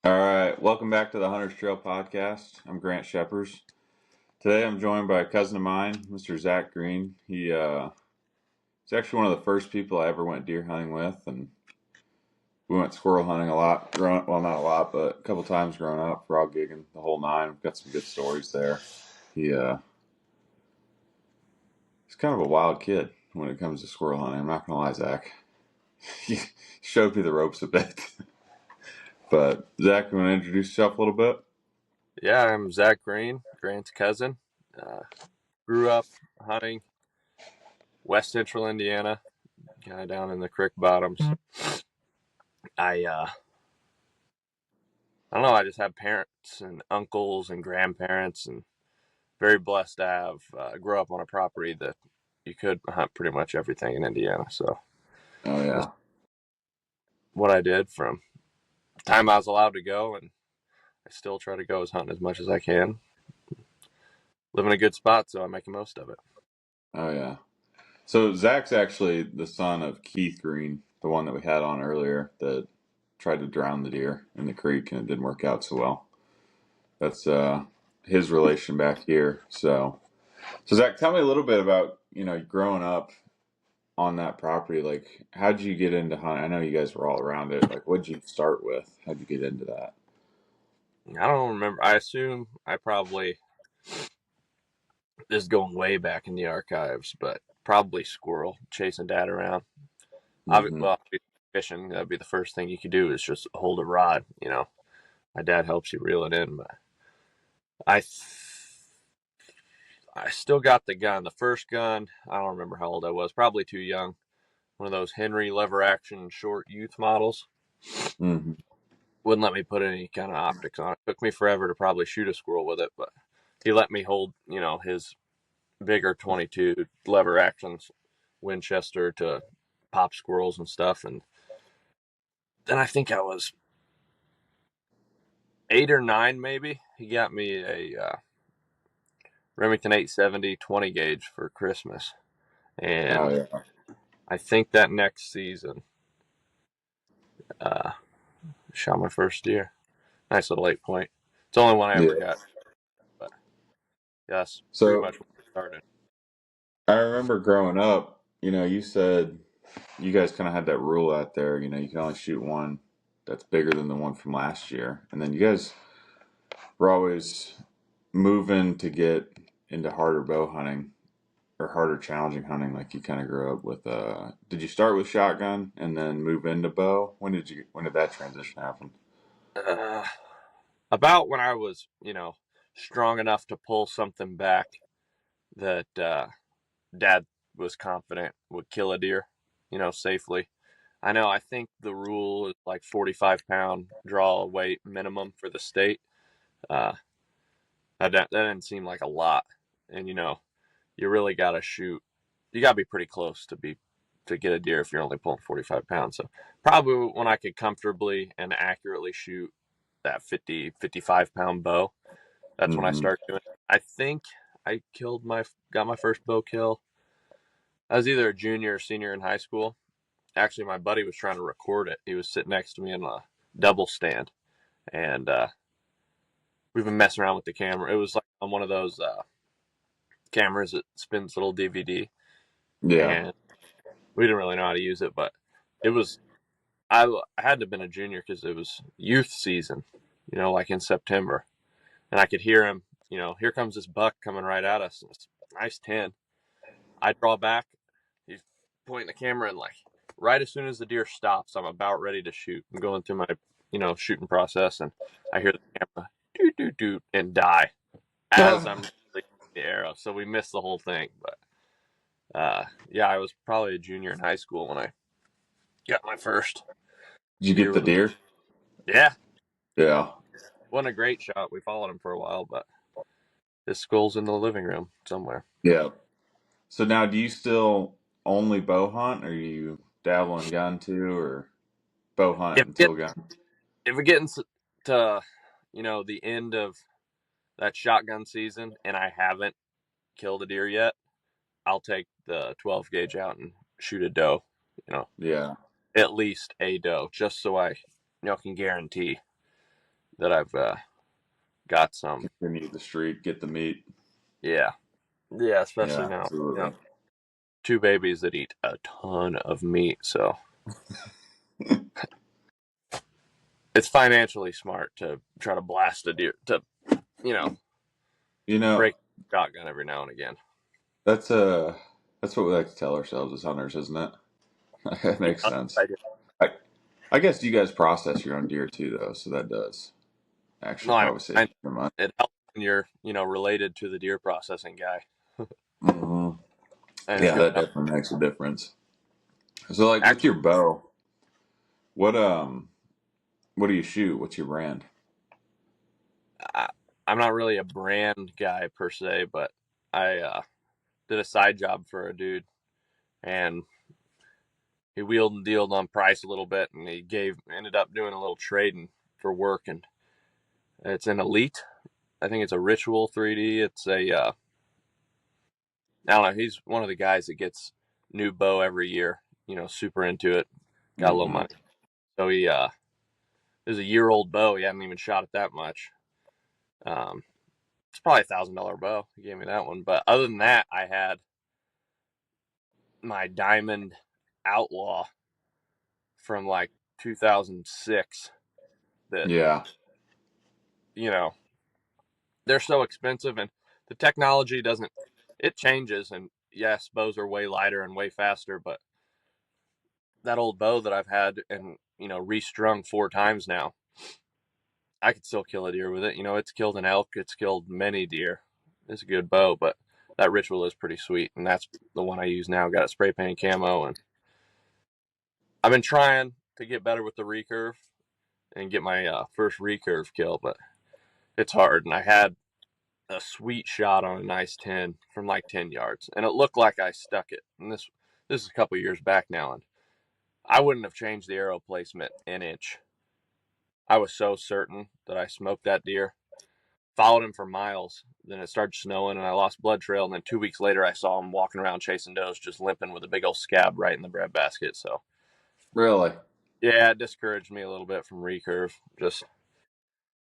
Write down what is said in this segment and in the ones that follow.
All right, welcome back to the Hunter's Trail podcast. I'm Grant Shepers. Today I'm joined by a cousin of mine, Mr. Zach Green. He's actually one of the first people I ever went deer hunting with, and we went squirrel hunting a lot. Well, not a lot, but a couple times growing up, frog gigging, the whole nine. We've got some good stories there. He's kind of a wild kid when it comes to squirrel hunting. I'm not gonna lie, Zach. He showed me the ropes a bit. But Zach, you want to introduce yourself a little bit? Yeah, I'm Zach Green, Grant's cousin. Grew up hunting West Central Indiana, kind of down in the creek bottoms. I don't know. I just have parents and uncles and grandparents, and very blessed to have grew up on a property that you could hunt pretty much everything in Indiana. So Oh that's yeah. what I did from the time I was allowed to go, and I still try to go hunting as much as I can. Live in a good spot, so I make the most of it. Oh yeah. So Zach's actually the son of Keith Green, the one that we had on earlier that tried to drown the deer in the creek and it didn't work out so well. That's his relation back here. So Zach, tell me a little bit about growing up on that property. Like, how'd you get into hunting? I know you guys were all around it. Like, what'd you start with? How'd you get into that? I don't remember. I assume I probably this is going way back in the archives, but probably squirrel chasing dad around. Mm-hmm. Well, fishing, that'd be the first thing you could do is just hold a rod. My dad helps you reel it in, but I I still got the gun. The first gun, I don't remember how old I was. Probably too young. One of those Henry lever action short youth models. Mm-hmm. Wouldn't let me put any kind of optics on it. Took me forever to probably shoot a squirrel with it, but he let me hold, his bigger 22 lever actions Winchester to pop squirrels and stuff. And then I think I was 8 or 9, maybe. He got me a Remington 870 20 gauge for Christmas. Oh And yeah. I think that next season, uh, shot my first deer. Nice little 8 point. It's the only one I ever Yeah. got. But yes, pretty So much where I started. I remember growing up, you said you guys kind of had that rule out there, you can only shoot one that's bigger than the one from last year. And then you guys were always moving to get into harder bow hunting or harder challenging hunting like you kind of grew up with did you start with shotgun and then move into bow? When did that transition happen? Uh, about when I was, strong enough to pull something back that dad was confident would kill a deer, safely. I know. I think the rule is like 45-pound draw weight minimum for the state. Uh, that didn't seem like a lot, and you really got to shoot. You got to be pretty close to get a deer if you're only pulling 45 pounds. So probably when I could comfortably and accurately shoot that 55-pound bow, that's when I Mm-hmm. started doing it. I think I got my first bow kill. I was either a junior or senior in high school. Actually, my buddy was trying to record it. He was sitting next to me in a double stand, and we've been messing around with the camera. It was like on one of those cameras that spins little DVD, Yeah. and we didn't really know how to use it, but it was. I had to have been a junior because it was youth season, like in September, and I could hear him. Here comes this buck coming right at us. It's nice 10. I draw back. He's pointing the camera, and like right as soon as the deer stops, I'm about ready to shoot. I'm going through my, shooting process, and I hear the camera doot doot doot and die as I'm releasing the arrow. So we missed the whole thing. But yeah, I was probably a junior in high school when I got my first Did you deer get the with a. deer? Yeah, Yeah. wasn't a great shot. We followed him for a while, but his skull's in the living room somewhere. Yeah. So now do you still only bow hunt, or you dabble in gun too, or bow hunt If we get until gun? if we get into the end of that shotgun season and I haven't killed a deer yet, I'll take the 12 gauge out and shoot a doe. You know, Yeah. at least a doe, just so I can guarantee. that I've got some. Continue the streak, get the meat. Yeah, yeah, especially Yeah, now. absolutely. Two babies that eat a ton of meat, so it's financially smart to try to blast a deer to, you know, You know, break a shotgun every now and again. that's that's what we like to tell ourselves as hunters, isn't it? That makes Yeah, sense. I do. I I guess you guys process your own deer too, though, so that does No, actually I, probably save I you some money. it helps when you're related to the deer processing guy, Hmm. and it's Yeah, gonna that help. definitely makes a difference. So, like with Actually, your bow, what what do you shoot? What's your brand? I, I'm not really a brand guy per se, but I did a side job for a dude, and he wheeled and dealed on price a little bit, and he ended up doing a little trading for work, and it's an Elite. I think it's a Ritual 3D. It's a I don't know. He's one of the guys that gets new bow every year. Super into it. Got a little Hmm. money, so he it was a year old bow. He hadn't even shot it that much. Um, it's probably $1,000 bow. He gave me that one, but other than that, I had my Diamond Outlaw from like 2006. That Yeah. you know they're so expensive, and the technology doesn't. It changes, and yes, bows are way lighter and way faster, but that old bow that I've had and restrung 4 times now, I could still kill a deer with it. It's killed an elk, it's killed many deer. It's a good bow, but that Ritual is pretty sweet, and that's the one I use now. Got a spray paint camo, and I've been trying to get better with the recurve and get my first recurve kill, but it's hard. And I had a sweet shot on a nice 10 from like 10 yards, and it looked like I stuck it. And this is a couple years back now, and I wouldn't have changed the arrow placement an inch. I was so certain that I smoked that deer. Followed him for miles. Then it started snowing, and I lost blood trail. And then 2 weeks later, I saw him walking around chasing does, just limping with a big old scab right in the breadbasket. So Really? yeah, it discouraged me a little bit from recurve. Just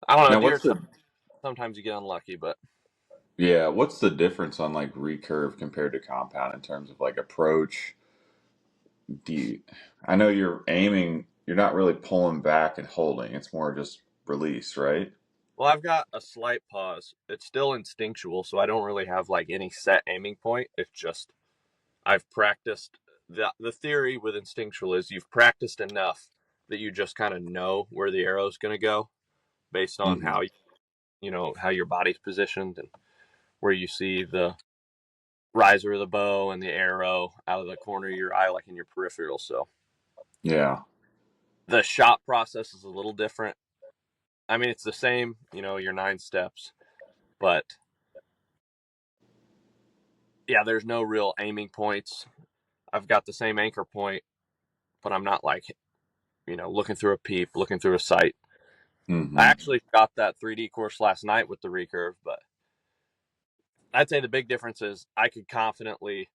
I don't know, Now, deer. what's the Sometimes you get unlucky, but yeah? What's the difference on like recurve compared to compound in terms of like approach? Do you? I know you're aiming. You're not really pulling back and holding. It's more just release, right? well, I've got a slight pause. It's still instinctual, so I don't really have like any set aiming point. It's just I've practiced. The theory with instinctual is you've practiced enough that you just kind of know where the arrow's going to go based on Hmm. how your body's positioned and where you see the riser of the bow and the arrow out of the corner of your eye, like in your peripheral. So Yeah. the shot process is a little different. I mean, it's the same, your 9 steps, but yeah, there's no real aiming points. I've got the same anchor point, but I'm not like, looking through a peep, looking through a sight. I Hmm. actually shot that 3D course last night with the recurve, but I'd say the big difference is I could confidently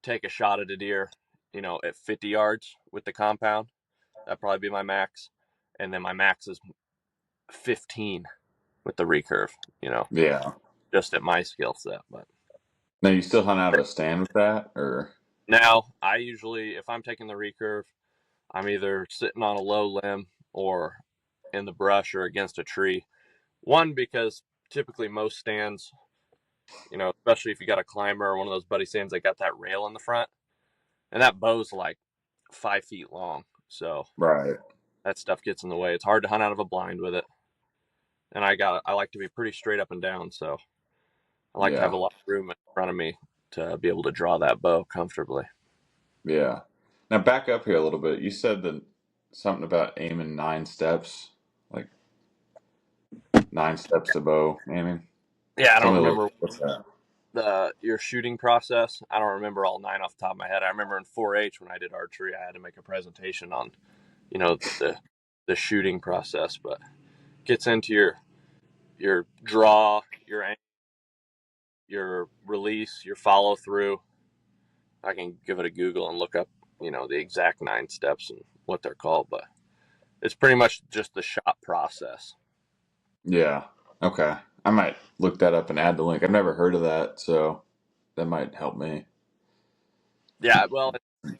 take a shot at a deer, at 50 yards with the compound. That'd probably be my max. And then my max is 15 with the recurve, Yeah. just at my skill set. But Now, you still hunt out of a stand with that, or? now I usually, if I'm taking the recurve, I'm either sitting on a low limb or in the brush or against a tree. One, because typically most stands, especially if you got a climber or one of those buddy stands that got that rail in the front, and that bow's like 5 feet long. So Right. that stuff gets in the way. It's hard to hunt out of a blind with it. And I like to be pretty straight up and down, so I like to have a Yeah. lot of room in front of me to be able to draw that bow comfortably. Yeah. Now back up here a little bit. You said that something about aiming 9 steps, like 9 steps to bow aiming. Yeah, I Tell don't me a little. remember What's that? the your shooting process. I don't remember all 9 off the top of my head. I remember in 4-H when I did archery, I had to make a presentation on, the shooting process, but gets into your draw, your release, your follow through. I can give it a Google and look up, the exact 9 steps and what they're called, but it's pretty much just the shot process. Yeah. Okay. I might look that up and add the link. I've never heard of that, so that might help me. Yeah, well,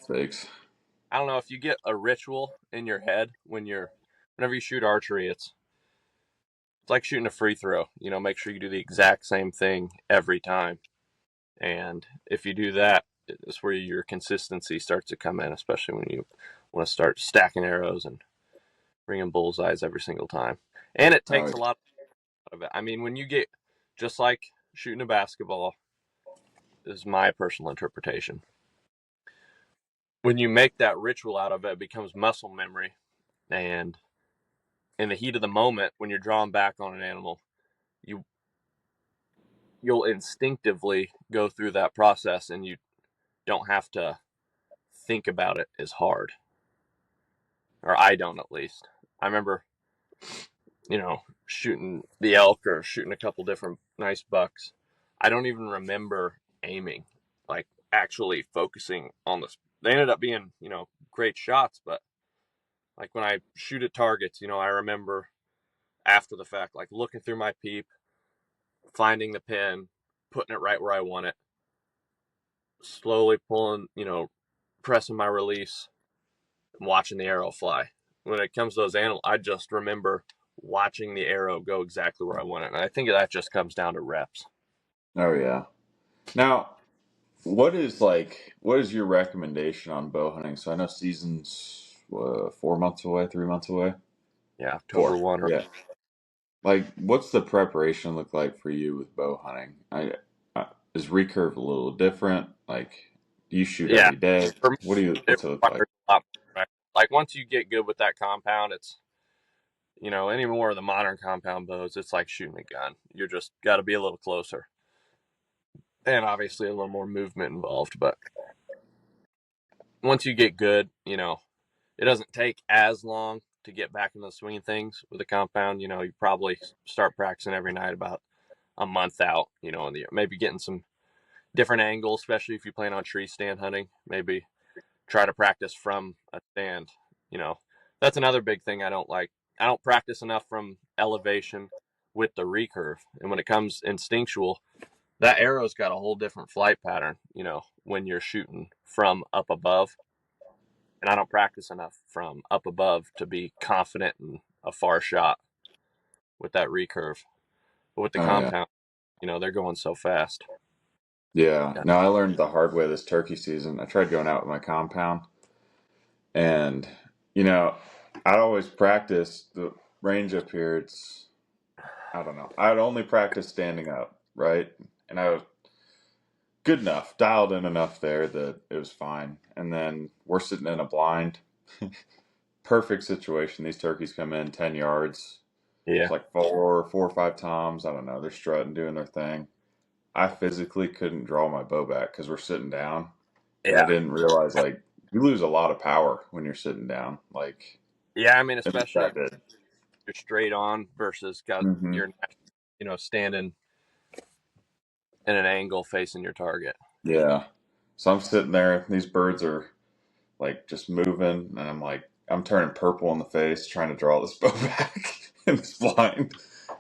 Thanks. I don't know if you get a ritual in your head whenever you shoot archery, it's like shooting a free throw. Make sure you do the exact same thing every time. And if you do that, it's where your consistency starts to come in, especially when you want to start stacking arrows and bringing bullseyes every single time. And it Oh, takes a lot of it. I mean, when you get just like shooting a basketball, is my personal interpretation. When you make that ritual out of it, it becomes muscle memory. And in the heat of the moment, when you're drawing back on an animal, you you'll instinctively go through that process, and you don't have to think about it as hard, or I don't, at least. I remember, shooting the elk or shooting a couple different nice bucks. I don't even remember aiming, like actually focusing on this. They ended up being, great shots, but like when I shoot at targets, I remember after the fact, like looking through my peep, finding the pin, putting it right where I want it, slowly pulling, pressing my release, and watching the arrow fly. When it comes to those animals, I just remember watching the arrow go exactly where I want it. And I think that just comes down to reps. oh yeah. Now, what is your recommendation on bow hunting? So I know season's 4 months away, 3 months away. Yeah, October Four. 1. Yeah. Like, what's the preparation look like for you with bow hunting? Is recurve a little different? Like, do you shoot Yeah, every day? for me, it What's it look like? requires a lot more practice. Like once you get good with that compound, it's, any more of the modern compound bows, it's like shooting a gun. You're just got to be a little closer. And obviously a little more movement involved. But once you get good, it doesn't take as long to get back into the swing of things with a compound. You probably start practicing every night about a month out, in the year. Maybe getting some different angles, especially if you plan on tree stand hunting. Maybe try to practice from a stand. You know, that's another big thing I don't like. I don't practice enough from elevation with the recurve. And when it comes instinctual, that arrow's got a whole different flight pattern, when you're shooting from up above. And I don't practice enough from up above to be confident in a far shot with that recurve. But with the Oh yeah. compound, they're going so fast. Yeah. Yeah. No, I learned the hard way this turkey season. I tried going out with my compound, and you know, I'd always practice the range up here. It's I don't know. I'd only practice standing up, right? And I was good enough, dialed in enough there that it was fine. And then we're sitting in a blind, perfect situation. These turkeys come in 10 yards. It's Yeah. like four or five toms. I don't know. They're strutting, doing their thing. I physically couldn't draw my bow back because we're sitting down. And I Yeah. didn't realize, like, you lose a lot of power when you're sitting down. Like, Yeah. I mean, it just especially that if good. you're straight on versus got Hmm. your neck, standing in an angle facing your target. Yeah. So I'm sitting there. These birds are like just moving, and I'm like, I'm turning purple in the face trying to draw this bow back in this blind.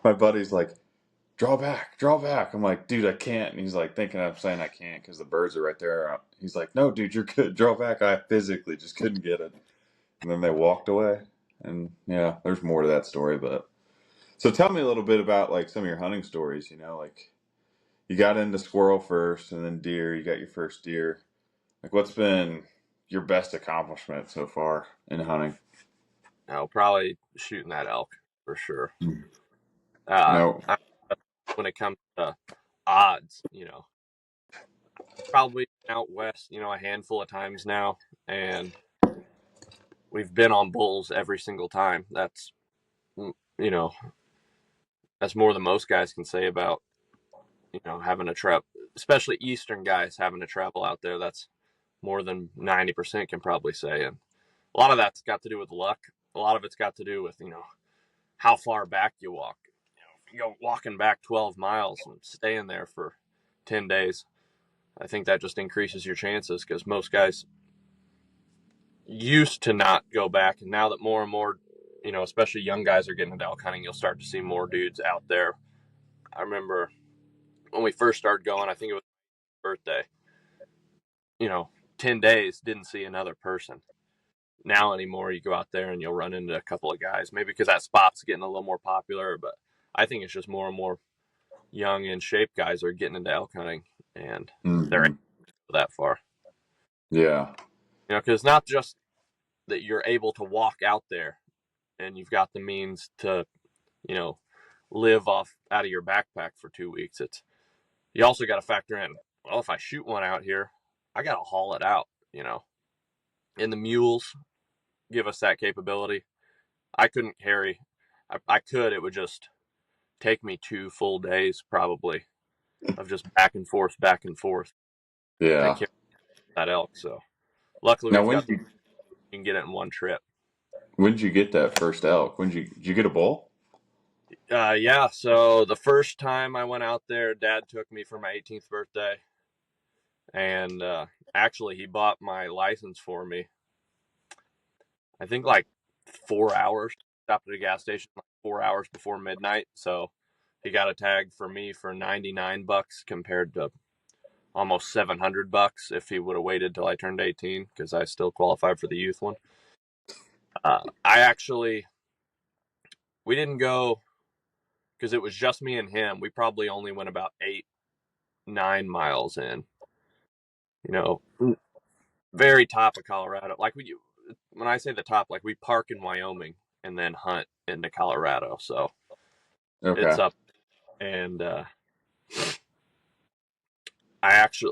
My buddy's like, draw back, draw back. I'm like, dude, I can't. And he's like, thinking I'm saying I can't because the birds are right there. He's like, no, dude, you're good. Draw back. I physically just couldn't get it. And then they walked away. And yeah, there's more to that story. But so tell me a little bit about like some of your hunting stories. Like you got into squirrel first and then deer. You got your first deer. Like, what's been your best accomplishment so far in hunting? Probably shooting that elk for sure. Mm. Uh, No. I, when it comes to odds, probably out west, a handful of times now, and we've been on bulls every single time. Mm, you know, that's more than most guys can say about, having a trap, especially Eastern guys having to travel out there. That's more than 90% can probably say. And a lot of that's got to do with luck. A lot of it's got to do with, how far back you walk. If you go walking back 12 miles and staying there for 10 days, I think that just increases your chances because most guys used to not go back. And now that more and more especially young guys are getting into elk hunting, you'll start to see more dudes out there. I remember when we first started going, I think it was my birthday, you know, 10 days, didn't see another person. Now anymore, you go out there and you'll run into a couple of guys, maybe because that spot's getting a little more popular, but I think it's just more and more young in shape guys are getting into elk hunting, and they're Hmm. able to go that far. Yeah. Because it's not just that you're able to walk out there and you've got the means to, you know, live off out of your backpack for 2 weeks. It's you also got to factor in, well, if I shoot one out here, I got to haul it out, and the mules give us that capability. I couldn't carry, I could, it would just take me 2 full days probably of just back and forth to Yeah. carry that elk. So luckily Now, we've got you can get it in one trip. when did you get that first elk? Did you get a bull? Yeah. So the first time I went out there, Dad took me for my 18th birthday, and actually he bought my license for me. I think like 4 hours. Stopped at a gas station like 4 hours before midnight. So he got a tag for me for $99 compared to almost $700 if he would have waited till I turned 18 because I still qualified for the youth one. I actually we didn't go because it was just me and him. We probably only went about 8, 9 miles in. You know, very top of Colorado. Like when I say the top, like we park in Wyoming and then hunt into Colorado. So it's Okay. up, and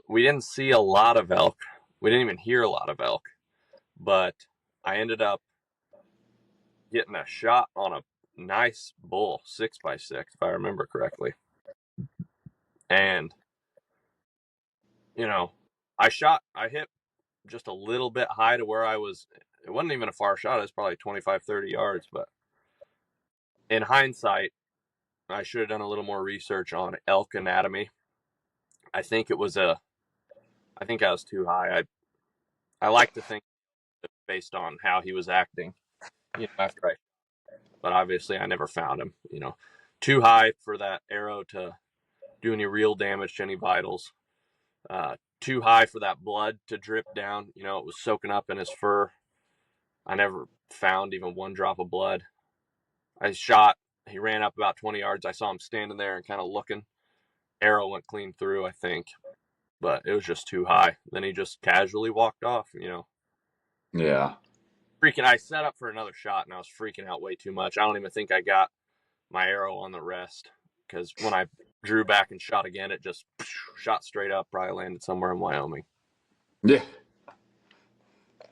we didn't see a lot of elk. We didn't even hear a lot of elk, but I ended up getting a shot on a nice bull, 6x6, if I remember correctly. And, you know, I hit just a little bit high to where I was. It wasn't even a far shot. It was probably 25, 30 yards. But in hindsight, I should have done a little more research on elk anatomy. I think I think I was too high. I like to think based on how he was acting, after but obviously I never found him, too high for that arrow to do any real damage to any vitals. Too high for that blood to drip down. It was soaking up in his fur. I never found even one drop of blood. I shot. He ran up about 20 yards. I saw him standing there and kind of looking. Arrow went clean through, I think, but it was just too high. Then he just casually walked off. Yeah. Freaking, I set up for another shot and I was freaking out way too much. I don't even think I got my arrow on the rest because when I drew back and shot again, it just shot straight up. Probably landed somewhere in Wyoming. Yeah.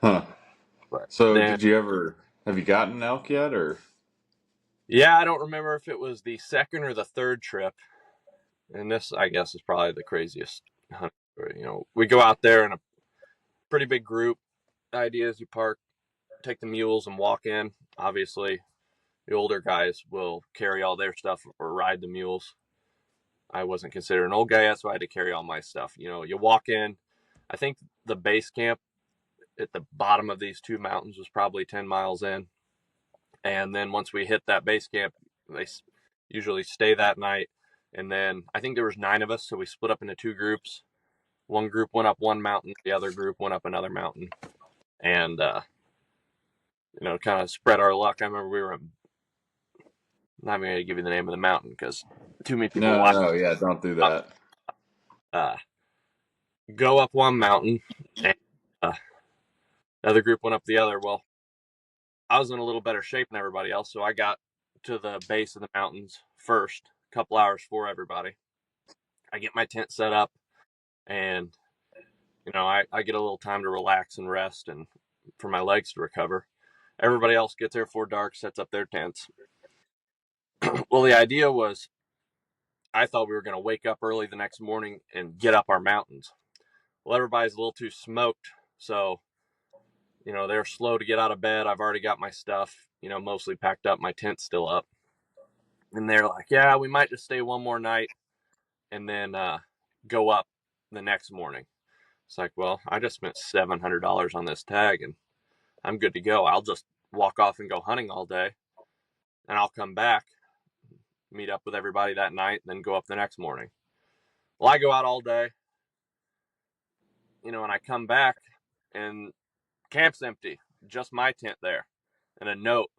Huh. But So, then, did you ever have you gotten an elk yet, or? yeah, I don't remember if it was the second or the third trip. And this, I guess, is probably the craziest hunt. We go out there in a pretty big group. The idea is you park, take the mules, and walk in. Obviously, the older guys will carry all their stuff or ride the mules. I wasn't considered an old guy yet, so I had to carry all my stuff. You walk in. I think the base camp at the bottom of these two mountains was probably 10 miles in. And then once we hit that base camp, they usually stay that night. And then I think there was 9 of us, so we split up into 2 groups. One group went up one mountain, the other group went up another mountain, and kind of spread our luck. I remember we were not even going to give you the name of the mountain because too many people No, no, watch. no. Yeah, don't do that. Uh, go up one mountain, and uh, the other group went up the other. Well, I was in a little better shape than everybody else, so I got to the base of the mountains first, a couple hours before everybody. I get my tent set up, and I get a little time to relax and rest, and for my legs to recover. Everybody else gets there before dark, sets up their tents. Well, the idea was I thought we were going to wake up early the next morning and get up our mountains. Well, everybody's a little too smoked, so they're slow to get out of bed. I've already got my stuff, mostly packed up. My tent's still up, and they're like, "Yeah, we might just stay one more night and then go up the next morning." It's like, well, I just spent $700 on this tag, and I'm good to go. I'll just walk off and go hunting all day. and I'll come back, meet up with everybody that night, and then go up the next morning. Well, I go out all day, and I come back and camp's empty, just my tent there, and a note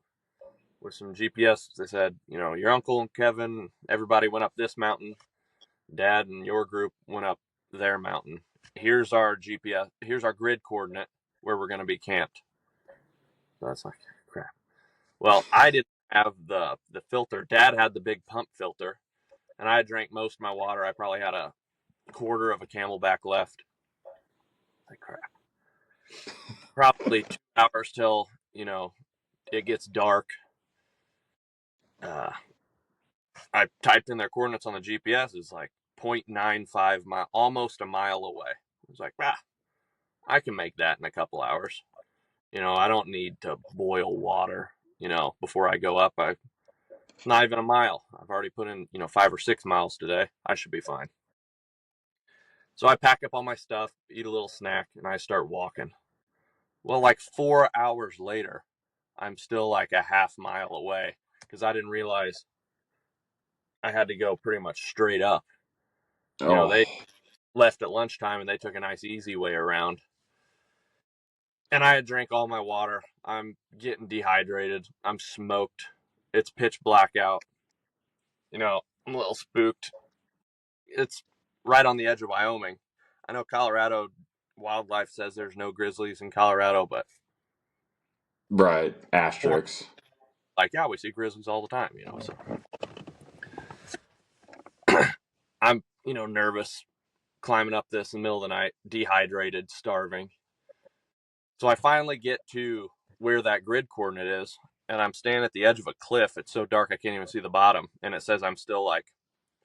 with some GPS. They said, your uncle and Kevin, everybody went up this mountain. Dad and your group went up their mountain. Here's our GPS. Here's our grid coordinate where we're going to be camped. So that's like, crap. Well, I didn't have the filter. Dad had the big pump filter, and I drank most of my water. I probably had a quarter of a Camelback left. Like, crap. Probably 2 hours till it gets dark. I typed in their coordinates on the GPS. It's like 0.95 mile, almost a mile away. I was like, I can make that in a couple hours. I don't need to boil water, before I go up. It's not even a mile. I've already put in, 5 or 6 miles today. I should be fine. So I pack up all my stuff, eat a little snack, and I start walking. Well, like 4 hours later, I'm still like a half mile away because I didn't realize I had to go pretty much straight up. Oh, They left at lunchtime and they took a nice easy way around. And I had drank all my water. I'm getting dehydrated. I'm smoked. It's pitch black out. I'm a little spooked. It's right on the edge of Wyoming. I know Colorado wildlife says there's no grizzlies in Colorado, but right. Asterisks. yeah, we see grizzlies all the time, so I'm, nervous climbing up this in the middle of the night, dehydrated, starving. So I finally get to where that grid coordinate is, and I'm standing at the edge of a cliff. It's so dark I can't even see the bottom, and it says I'm still like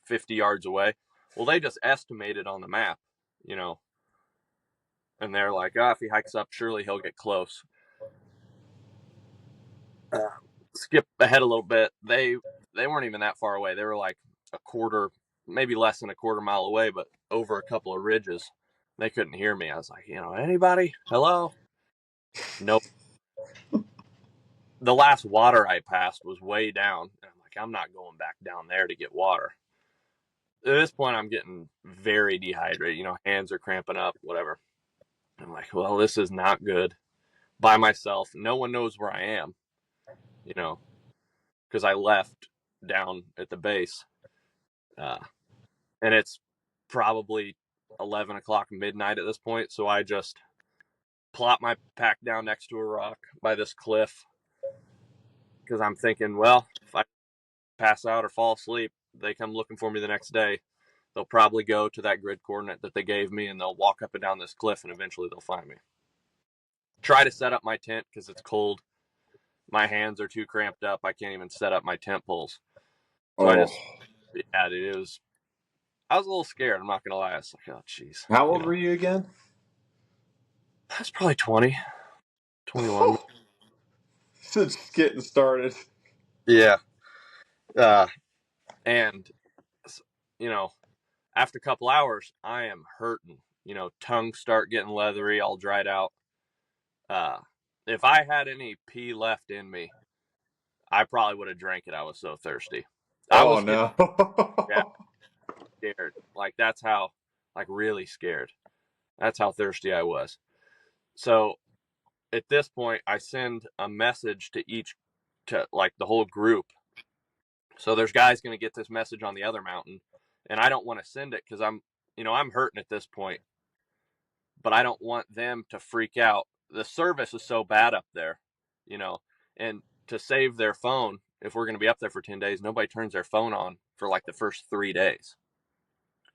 50 yards away. Well, they just estimated on the map, you know, and they're like, if he hikes up, surely he'll get close. Uh, Skip ahead a little bit. They weren't even that far away. They were like a quarter, maybe less than a quarter mile away, but over a couple of ridges. They couldn't hear me. I was like, anybody? Hello? Nope. The last water I passed was way down. And I'm like, I'm not going back down there to get water. At this point, I'm getting very dehydrated. Hands are cramping up, whatever. I'm like, well, this is not good. By myself. No one knows where I am, you know, because I left down at the base. Uh, and it's probably 11 o'clock midnight at this point. So I just plop my pack down next to a rock by this cliff because I'm thinking, well, if I pass out or fall asleep, they come looking for me the next day. They'll probably go to that grid coordinate that they gave me and they'll walk up and down this cliff and eventually they'll find me. Try to set up my tent because it's cold. My hands are too cramped up. I can't even set up my tent poles. So Oh. it was, I was a little scared. I'm not going to lie. I was like, oh, geez. How old were you again? I was probably 20, 21. Just getting started. Yeah. And, you know, after a couple hours, I am hurting. Tongue start getting leathery, all dried out. If I had any pee left in me, I probably would have drank it. I was so thirsty. I Oh was getting no. scared. Like that's how, like really scared. That's how thirsty I was. So at this point, I send a message to like the whole group. So there's guys going to get this message on the other mountain, and I don't want to send it because I'm hurting at this point, but I don't want them to freak out. The service is so bad up there, you know, and to save their phone, if we're going to be up there for 10 days, nobody turns their phone on for like the first 3 days.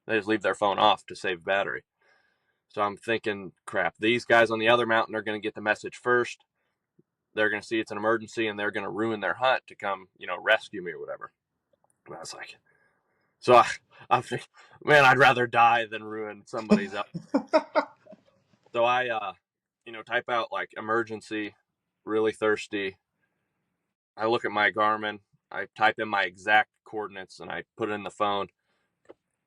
They just leave their phone off to save battery. So I'm thinking, crap, these guys on the other mountain are going to get the message first. They're going to see it's an emergency and they're going to ruin their hunt to come, rescue me or whatever. And I was like, so I think, man, I'd rather die than ruin somebody's up. So I, type out like emergency, really thirsty. I look at my Garmin, I type in my exact coordinates and I put it in the phone.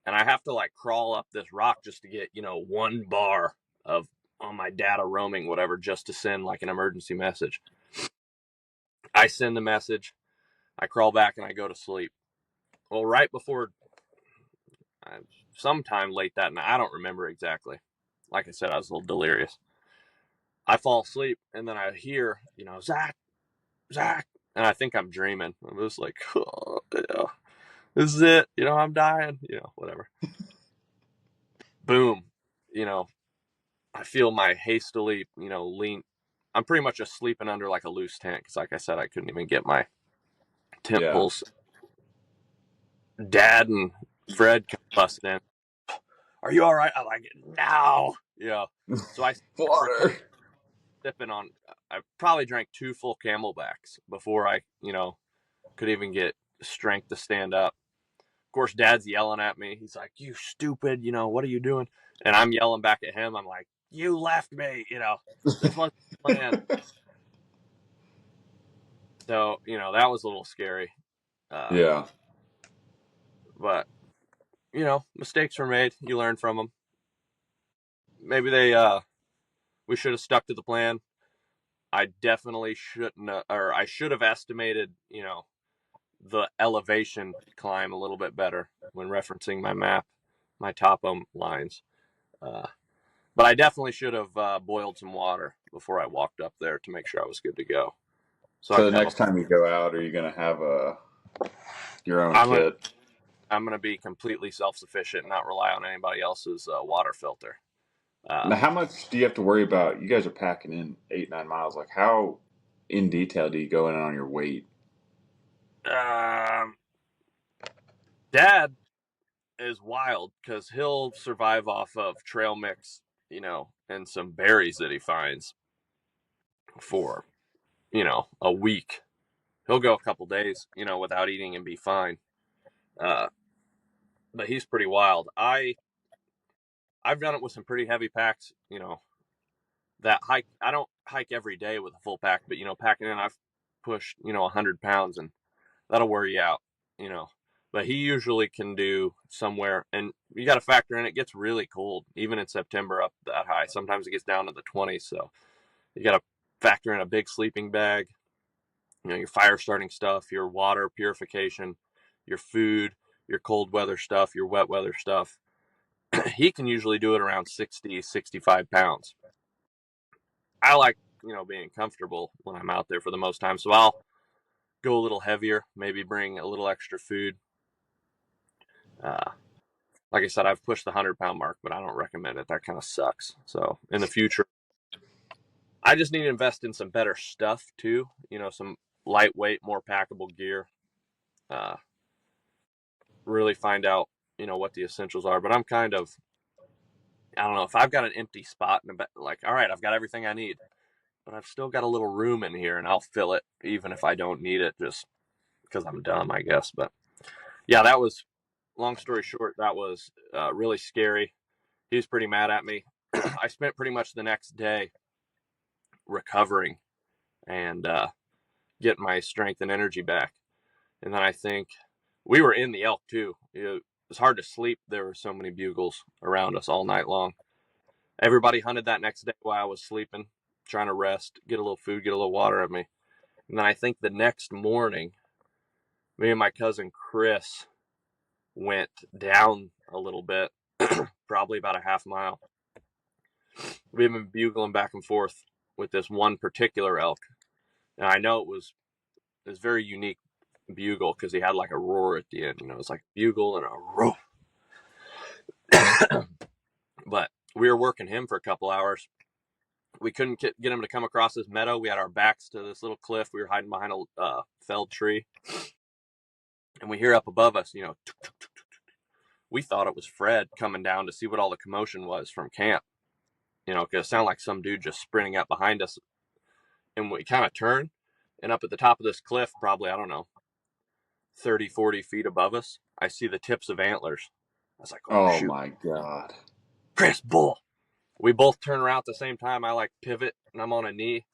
And I have to like crawl up this rock just to get, 1 bar of on my data roaming, whatever, just to send like an emergency message. I send the message. I crawl back and I go to sleep. Well, right before sometime late that night, I don't remember exactly. Like I said, I was a little delirious. I fall asleep and then I hear, Zach, Zach, and I think I'm dreaming. I'm just like, oh, yeah, this is it. I'm dying. Whatever. Boom. You know, I feel my hastily, lean. I'm pretty much just sleeping under like a loose tent because, like I said, I couldn't even get my tent Yeah. poles. Dad and Fred come busting in. Are you all right? I'm like, no. So I stayed up for a couple Water. sipping on. I probably drank 2 full Camelbacks before I, could even get strength to stand up. Of course, Dad's yelling at me. He's like, "You stupid! What are you doing?" And I'm yelling back at him. I'm like, "You left me! This wasn't the plan." So that was a little scary. Uh, Yeah. but mistakes were made. You learn from them. Maybe we should have stuck to the plan. I definitely shouldn't, or I should have estimated, the elevation climb a little bit better when referencing my map, my topo lines. Uh, but I definitely should have boiled some water before I walked up there to make sure I was good to go. So I So could the have next time you go out, are you gonna have your own I'm gonna kit? I'm gonna be completely self sufficient and not rely on anybody else's water filter. Uh, Now, how much do you have to worry about? You guys are packing in 8, 9 miles. Like, how in detail do you go in on your weight? um, Dad is wild because he'll survive off of trail mix, and some berries that he finds for, a week. He'll go a couple days, without eating and be fine. Uh, but he's pretty wild. I've done it with some pretty heavy packs, that hike. I don't hike every day with a full pack, but packing in, I've pushed, 100 pounds, and that'll wear you out, you know. But he usually can do somewhere, and you got to factor in it gets really cold, even in September up that high. Sometimes it gets down to the 20s, so you got to factor in a big sleeping bag, your fire starting stuff, your water purification, your food, your cold weather stuff, your wet weather stuff. He can usually do it around 60, 65 pounds. I like, being comfortable when I'm out there for the most time. So I'll go a little heavier, maybe bring a little extra food. Uh, like I said, I've pushed the 100-pound mark, but I don't recommend it. That kind of sucks. So in the future, I just need to invest in some better stuff too. Some lightweight, more packable gear. Uh, really find out, what the essentials are. But I'm kind of, I don't know, if I've got an empty spot in the like, all right, I've got everything I need, but I've still got a little room in here, and I'll fill it even if I don't need it, just because I'm dumb, I guess. But yeah, that was, long story short, that was really scary. He was pretty mad at me. I spent pretty much the next day recovering and getting my strength and energy back. And then I think we were in the elk too. It was hard to sleep. There were so many bugles around us all night long. Everybody hunted that next day while I was sleeping, trying to rest, get a little food, get a little water at me. And then I think the next morning, me and my cousin Chris went down a little bit, probably about a half mile. We've been bugling back and forth with this one particular elk, and I know it was very unique bugle because he had like a roar at the end. It was like a bugle and a roar. But we were working him for a couple hours. We couldn't get him to come across this meadow. We had our backs to this little cliff. We were hiding behind a felled tree, and we hear up above us, we thought it was Fred coming down to see what all the commotion was from camp. Because it sounded like some dude just sprinting up behind us. And we kind of turn, and up at the top of this cliff, probably, I don't know, 30, 40 feet above us, I see the tips of antlers. I was like, oh, Oh shoot. my God. Chris, bull. We both turn around at the same time. I like pivot, and I'm on a knee.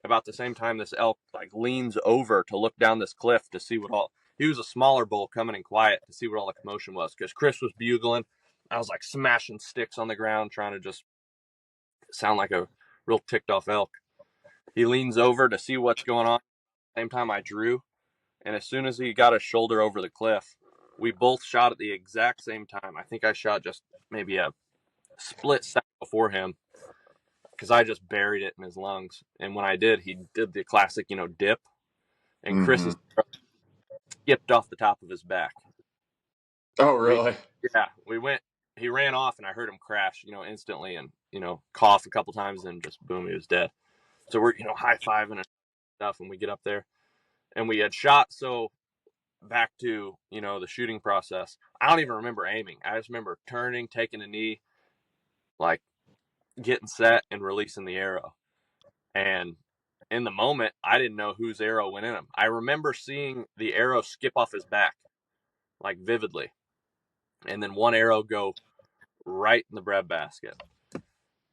About the same time, this elk like leans over to look down this cliff to see what all. He was a smaller bull coming in quiet to see what all the commotion was because Chris was bugling. I was like smashing sticks on the ground, trying to just sound like a real ticked off elk. He leans over to see what's going on. Same time I drew, And as soon as he got his shoulder over the cliff, we both shot at the exact same time. I think I shot just maybe a split second before him because I just buried it in his lungs. And when I did, he did the classic, dip, and Mm-hmm. Chris's skipped off the top of his back. Oh, We, really? yeah, he ran off, and I heard him crash, instantly, and cough a couple times, and just boom, he was dead. So we're high fiving and stuff, and we get up there, and we had shot. So back to the shooting process. I don't even remember aiming. I just remember turning, taking a knee, like getting set and releasing the arrow. And in the moment, I didn't know whose arrow went in him. I remember seeing the arrow skip off his back, like vividly, and then one arrow go right in the breadbasket.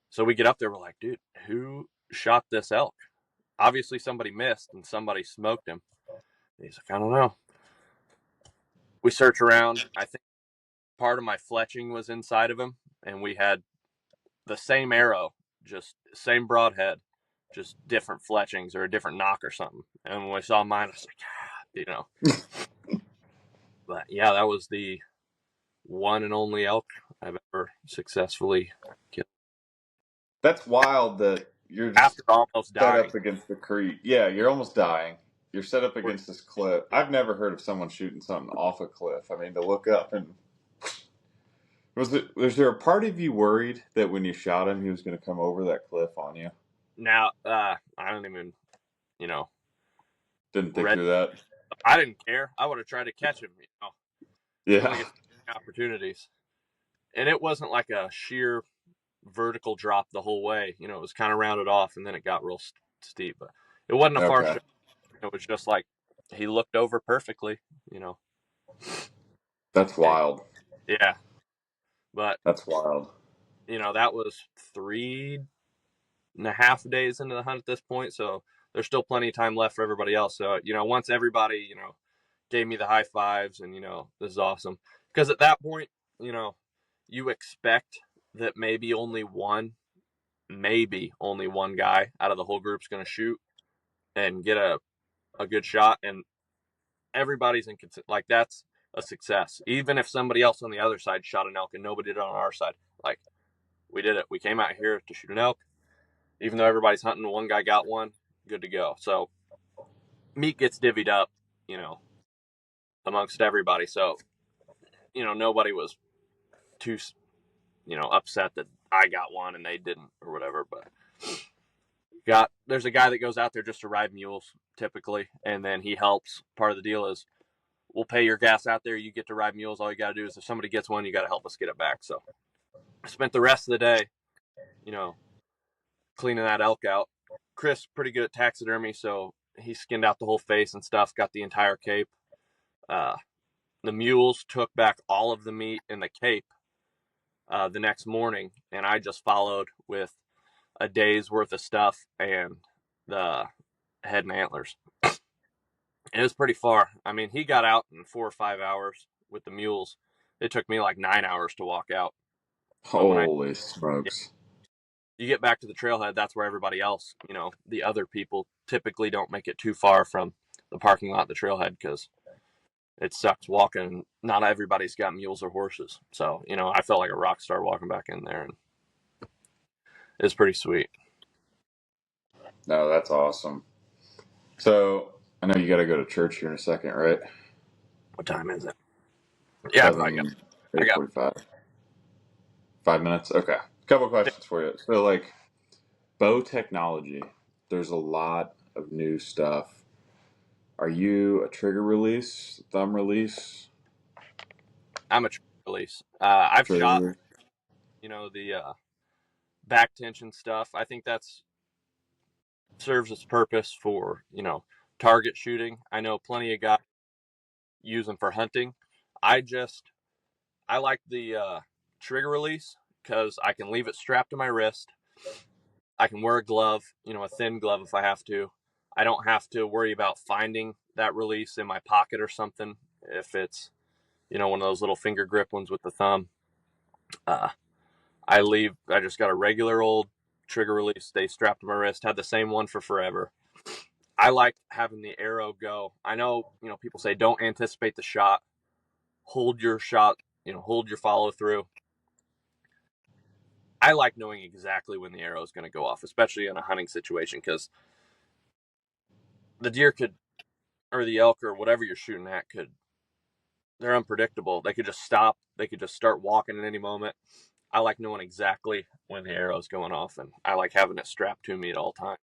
So we get up there, we're like, dude, who shot this elk? Obviously somebody missed and somebody smoked him. And he's like, I don't know. We search around. I think part of my fletching was inside of him, and we had the same arrow, just same broadhead, just different fletchings or a different knock or something. And when we saw mine, I was like, But yeah, that was the one and only elk I've ever successfully killed. That's wild that you're just After almost set dying. up against the creek. Yeah, you're almost dying. You're set up against this cliff. I've never heard of someone shooting something off a cliff. I mean, to look up and was there a part of you worried that when you shot him, he was going to come over that cliff on you? Now, I don't even, you know, Didn't think red. through that. I didn't care. I would have tried to catch him. You only Yeah. get opportunities, and it wasn't like a sheer vertical drop the whole way. It was kind of rounded off, and then it got real steep. But it wasn't a far Okay. shot. It was just like he looked over perfectly. You know, That's and wild. yeah, but That's wild. that was 3.5 days into the hunt at this point, so there's still plenty of time left for everybody else. So once everybody gave me the high fives and this is awesome, because at that point you expect that maybe only one guy out of the whole group's going to shoot and get a good shot, and everybody's in like that's a success. Even if somebody else on the other side shot an elk and nobody did it on our side, like we did it. We came out here to shoot an elk. Even though everybody's hunting, one guy got one, good to go. So meat gets divvied up, you know, amongst everybody. So, nobody was too, upset that I got one and they didn't or whatever. But there's a guy that goes out there just to ride mules typically, and then he helps. Part of the deal is we'll pay your gas out there. You get to ride mules. All you got to do is if somebody gets one, you got to help us get it back. So I spent the rest of the day, you know, cleaning that elk out. Chris pretty good at taxidermy, so he skinned out the whole face and stuff. Got the entire cape. Uh, the mules took back all of the meat in the cape the next morning, and I just followed with a day's worth of stuff and the head and antlers. It was pretty far. I mean, he got out in 4 or 5 hours with the mules. It took me like 9 hours to walk out. But when Holy smokes. you get back to the trailhead, that's where everybody else, the other people typically don't make it too far from the parking lot, the trailhead, because it sucks walking. Not everybody's got mules or horses. So, I felt like a rock star walking back in there, and it's pretty sweet. No, that's awesome. So I know you got to go to church here in a second, right? What time is it? Yeah, I probably got, Seven, I eight got, 45. 5 minutes. Okay. Couple questions for you. So, like bow technology, there's a lot of new stuff. Are you a trigger release, thumb release, I'm a release. I've shot, trigger? the back tension stuff. I think that's serves its purpose for, target shooting. I know plenty of guys use them for hunting. I like the trigger release because I can leave it strapped to my wrist. I can wear a glove, a thin glove if I have to. I don't have to worry about finding that release in my pocket or something if it's, one of those little finger grip ones with the thumb. Uh, I just got a regular old trigger release, stay strapped to my wrist, had the same one for forever. I like having the arrow go. I know, people say don't anticipate the shot, hold your shot, hold your follow through. I like knowing exactly when the arrow is going to go off, especially in a hunting situation, because the deer could, or the elk or whatever you're shooting at they're unpredictable. They could just stop. They could just start walking at any moment. I like knowing exactly when the arrow's going off, and I like having it strapped to me at all times.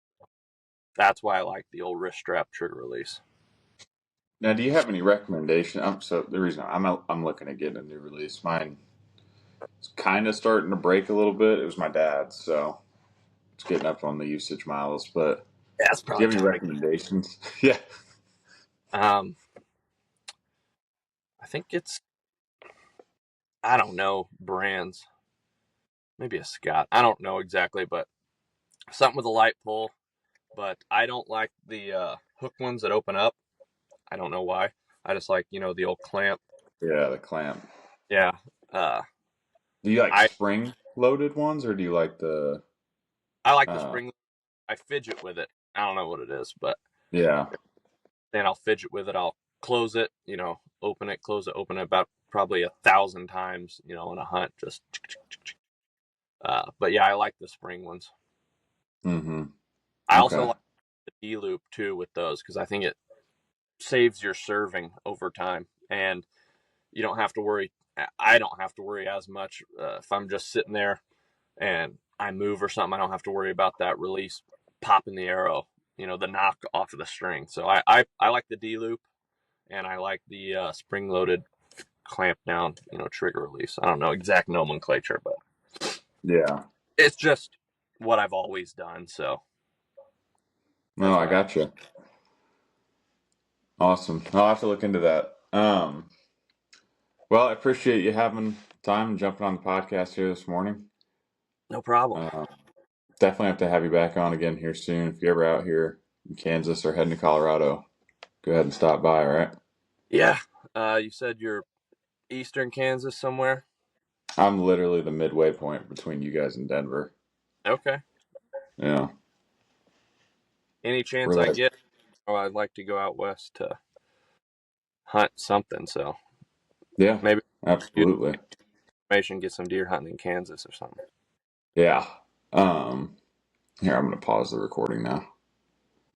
That's why I like the old wrist strap trigger release. Now, do you have any recommendation? So the reason I'm looking at getting a new release, mine is kind of starting to break a little bit. It was my dad's, so it's getting up on the usage miles. But Yeah, it's do you probably have any time to. recommendations? Yeah. Um, I think I don't know brands. Maybe a Scott. I don't know exactly, but something with a light pull. But I don't like the hook ones that open up. I don't know why. I just like the old clamp. Yeah, the clamp. Yeah. Uh, Do you like I spring loaded ones, or do you like the? I like the Uh, spring. I fidget with it. I don't know what it is, but yeah. then I'll fidget with it. I'll close it, close it, open it about probably 1,000 times, in a hunt. Just, but yeah, I like the spring ones. Mm-hmm. I also Okay. like the D loop too with those because I think it saves your serving over time, and you don't have to worry. I don't have to worry as much if I'm just sitting there and I move or something. I don't have to worry about that release popping the arrow, the knock off of the string. So I like the D loop, and I like the spring loaded clamp down, trigger release. I don't know exact nomenclature, but Yeah. it's just what I've always done. So No, that's I what I. got you. Awesome. I'll have to look into that. Well, I appreciate you having time and jumping on the podcast here this morning. No problem. Um, Definitely have to have you back on again here soon. If you're ever out here in Kansas or heading to Colorado, go ahead and stop by, all right? Yeah. You said you're Eastern Kansas somewhere. I'm literally the midway point between you guys and Denver. Okay. Yeah. Any chance We're I like, get, I'd like to go out west to hunt something. So yeah, maybe use absolutely. information, get some deer hunting in Kansas or something. Yeah. Here, I'm going to pause the recording now.